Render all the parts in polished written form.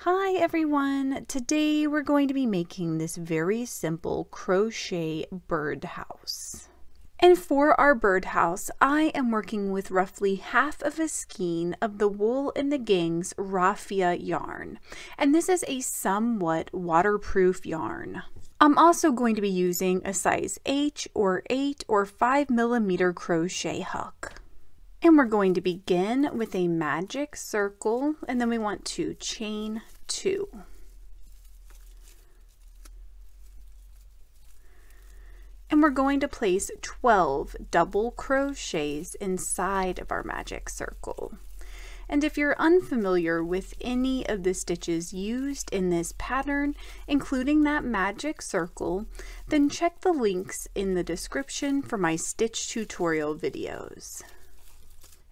Hi everyone! Today we're going to be making this very simple crochet birdhouse. And for our birdhouse, I am working with roughly half of a skein of the Wool in the Gang's Raffia yarn. And this is a somewhat waterproof yarn. I'm also going to be using a size H or 8 or 5mm crochet hook. And we're going to begin with a magic circle, and then we want to chain 2. And we're going to place 12 double crochets inside of our magic circle. And if you're unfamiliar with any of the stitches used in this pattern, including that magic circle, then check the links in the description for my stitch tutorial videos.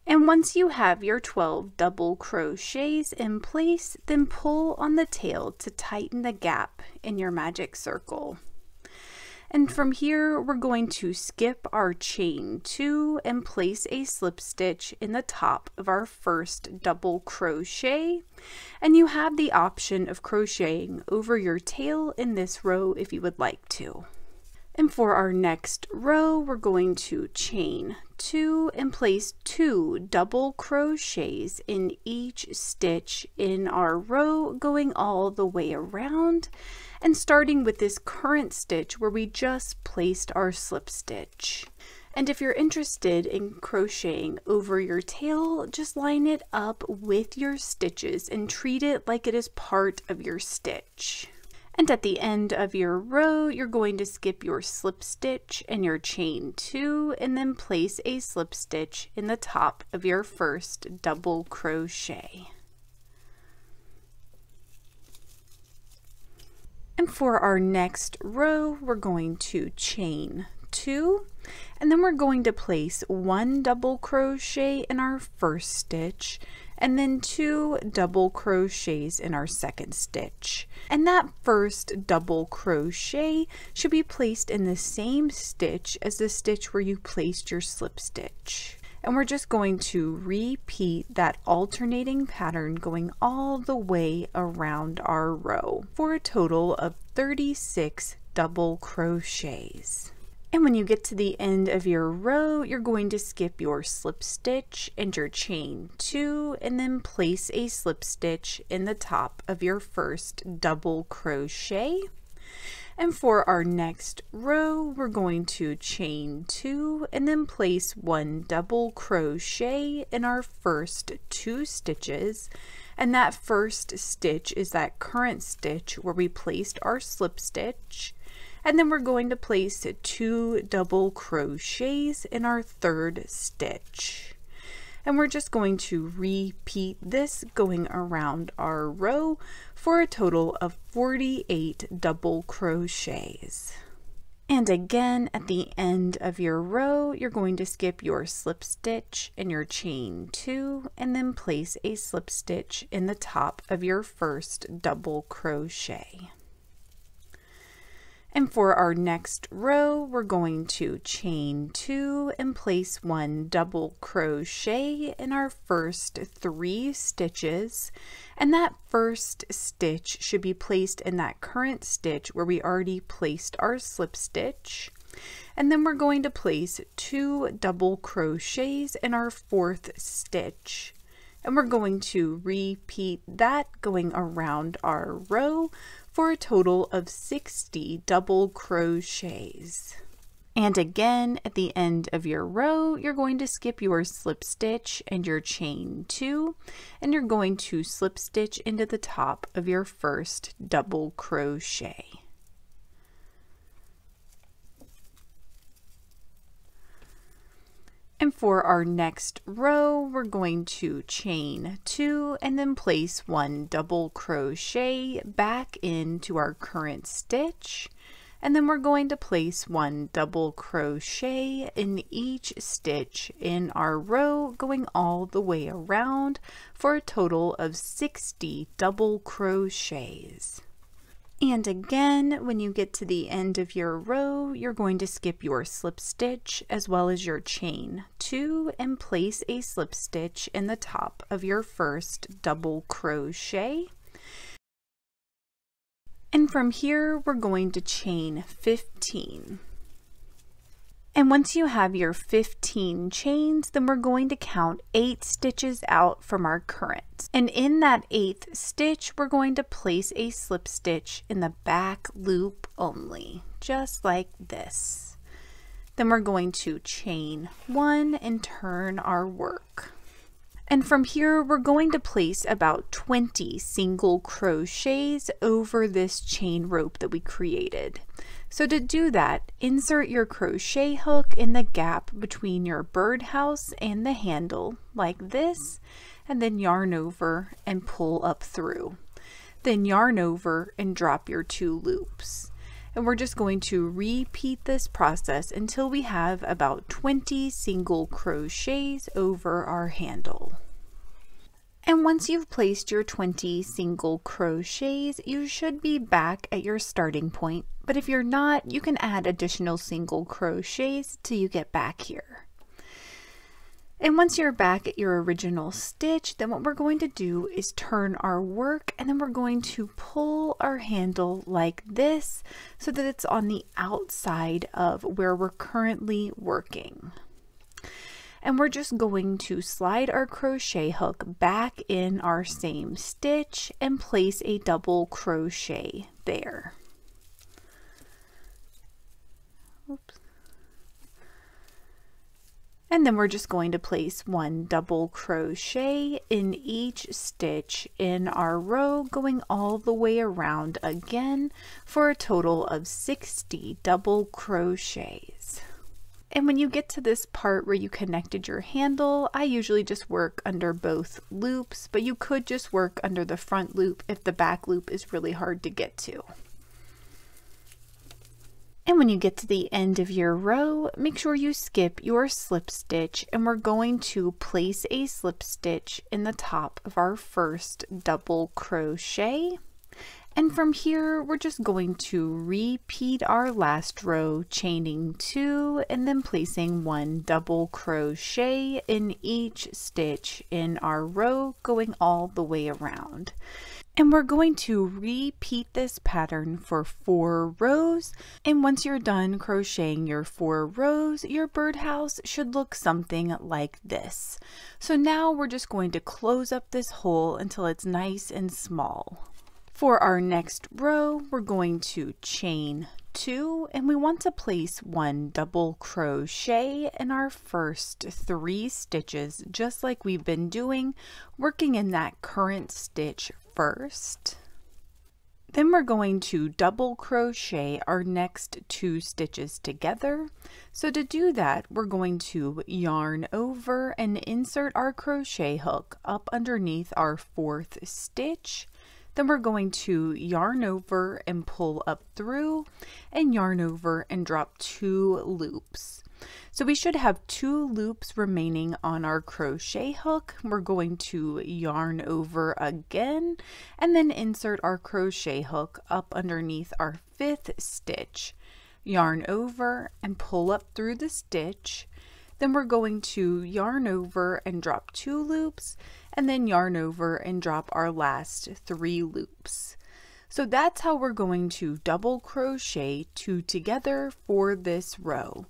And once you have your 12 double crochets in place, then pull on the tail to tighten the gap in your magic circle. And from here, we're going to skip our chain 2 and place a slip stitch in the top of our first double crochet. And you have the option of crocheting over your tail in this row if you would like to. And for our next row, we're going to chain 2 and place 2 double crochets in each stitch in our row, going all the way around and starting with this current stitch where we just placed our slip stitch. And if you're interested in crocheting over your tail, just line it up with your stitches and treat it like it is part of your stitch. And at the end of your row, you're going to skip your slip stitch and your chain 2 and then place a slip stitch in the top of your first double crochet. And for our next row, we're going to chain 2 and then we're going to place 1 double crochet in our first stitch and then 2 double crochets in our second stitch. And that first double crochet should be placed in the same stitch as the stitch where you placed your slip stitch. And we're just going to repeat that alternating pattern going all the way around our row for a total of 36 double crochets. And when you get to the end of your row, you're going to skip your slip stitch and your chain 2 and then place a slip stitch in the top of your first double crochet. And for our next row, we're going to chain 2 and then place 1 double crochet in our first 2 stitches. And that first stitch is that current stitch where we placed our slip stitch. And then we're going to place 2 double crochets in our third stitch. And we're just going to repeat this going around our row for a total of 48 double crochets. And again, at the end of your row, you're going to skip your slip stitch and your chain 2 and then place a slip stitch in the top of your first double crochet. And for our next row, we're going to chain 2 and place 1 double crochet in our first 3 stitches. And that first stitch should be placed in that current stitch where we already placed our slip stitch. And then we're going to place 2 double crochets in our fourth stitch. And we're going to repeat that going around our row for a total of 60 double crochets. And again, at the end of your row, you're going to skip your slip stitch and your chain 2, and you're going to slip stitch into the top of your first double crochet. And for our next row, we're going to chain 2 and then place 1 double crochet back into our current stitch. And then we're going to place 1 double crochet in each stitch in our row, going all the way around for a total of 60 double crochets. And again, when you get to the end of your row, you're going to skip your slip stitch as well as your chain 2 and place a slip stitch in the top of your first double crochet. And from here, we're going to chain 15. And once you have your 15 chains, then we're going to count 8 stitches out from our current. And in that 8th stitch, we're going to place a slip stitch in the back loop only, just like this. Then we're going to chain 1 and turn our work. And from here, we're going to place about 20 single crochets over this chain rope that we created. So to do that, insert your crochet hook in the gap between your birdhouse and the handle like this, and then yarn over and pull up through. Then yarn over and drop your 2 loops. And we're just going to repeat this process until we have about 20 single crochets over our handle. And once you've placed your 20 single crochets, you should be back at your starting point. But if you're not, you can add additional single crochets till you get back here. And once you're back at your original stitch, then what we're going to do is turn our work, and then we're going to pull our handle like this so that it's on the outside of where we're currently working. And we're just going to slide our crochet hook back in our same stitch and place a double crochet there. Oops. And then we're just going to place 1 double crochet in each stitch in our row, going all the way around again for a total of 60 double crochets. And when you get to this part where you connected your handle, I usually just work under both loops, but you could just work under the front loop if the back loop is really hard to get to. And when you get to the end of your row, make sure you skip your slip stitch, and we're going to place a slip stitch in the top of our first double crochet. And from here, we're just going to repeat our last row, chaining 2 and then placing 1 double crochet in each stitch in our row, going all the way around. And we're going to repeat this pattern for 4 rows. And once you're done crocheting your 4 rows, your birdhouse should look something like this. So now we're just going to close up this hole until it's nice and small. For our next row, we're going to chain 2, and we want to place 1 double crochet in our first 3 stitches, just like we've been doing, working in that current stitch first. Then we're going to double crochet our next 2 stitches together. So to do that, we're going to yarn over and insert our crochet hook up underneath our 4th stitch. Then we're going to yarn over and pull up through, and yarn over and drop 2 loops. So we should have 2 loops remaining on our crochet hook. We're going to yarn over again and then insert our crochet hook up underneath our 5th stitch. Yarn over and pull up through the stitch. Then we're going to yarn over and drop 2 loops, and then yarn over and drop our last 3 loops. So that's how we're going to double crochet 2 together for this row.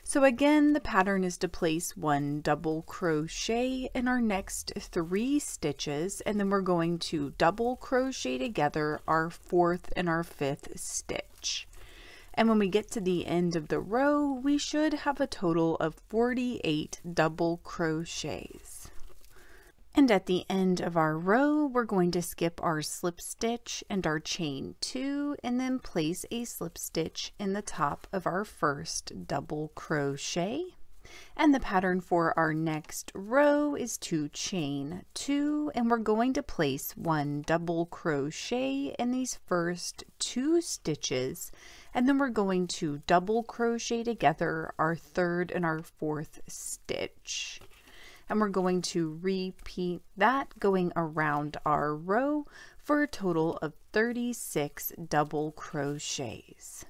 So again, the pattern is to place 1 double crochet in our next 3 stitches, and then we're going to double crochet together our 4th and our 5th stitch. And when we get to the end of the row, we should have a total of 48 double crochets. And at the end of our row, we're going to skip our slip stitch and our chain 2, and then place a slip stitch in the top of our first double crochet. And the pattern for our next row is to chain 2, and we're going to place 1 double crochet in these first 2 stitches, and then we're going to double crochet together our 3rd and our 4th stitch. And we're going to repeat that going around our row for a total of 36 double crochets.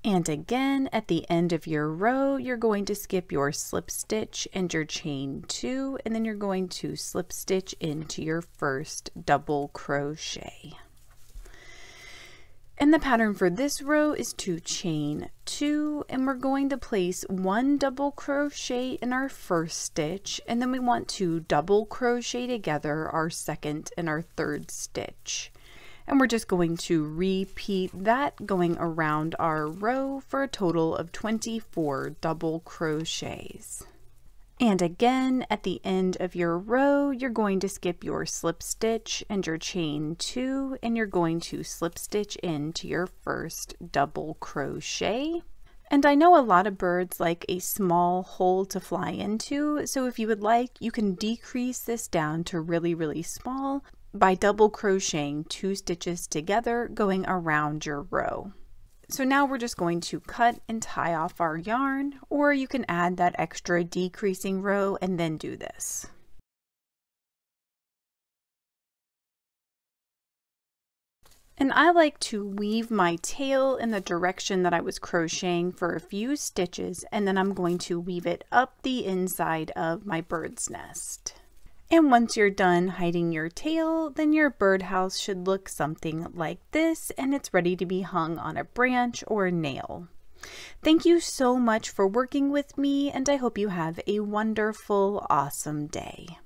And again, at the end of your row, you're going to skip your slip stitch and your chain 2, and then you're going to slip stitch into your first double crochet. And the pattern for this row is to chain 2, and we're going to place 1 double crochet in our first stitch, and then we want to double crochet together our second and our third stitch. And we're just going to repeat that going around our row for a total of 24 double crochets. And again, at the end of your row, you're going to skip your slip stitch and your chain 2, and you're going to slip stitch into your first double crochet. And I know a lot of birds like a small hole to fly into, so if you would like, you can decrease this down to really small by double crocheting 2 stitches together going around your row. So now we're just going to cut and tie off our yarn, or you can add that extra decreasing row and then do this. And I like to weave my tail in the direction that I was crocheting for a few stitches, and then I'm going to weave it up the inside of my bird's nest. And once you're done hiding your tail, then your birdhouse should look something like this, and it's ready to be hung on a branch or a nail. Thank you so much for working with me, and I hope you have a wonderful, awesome day.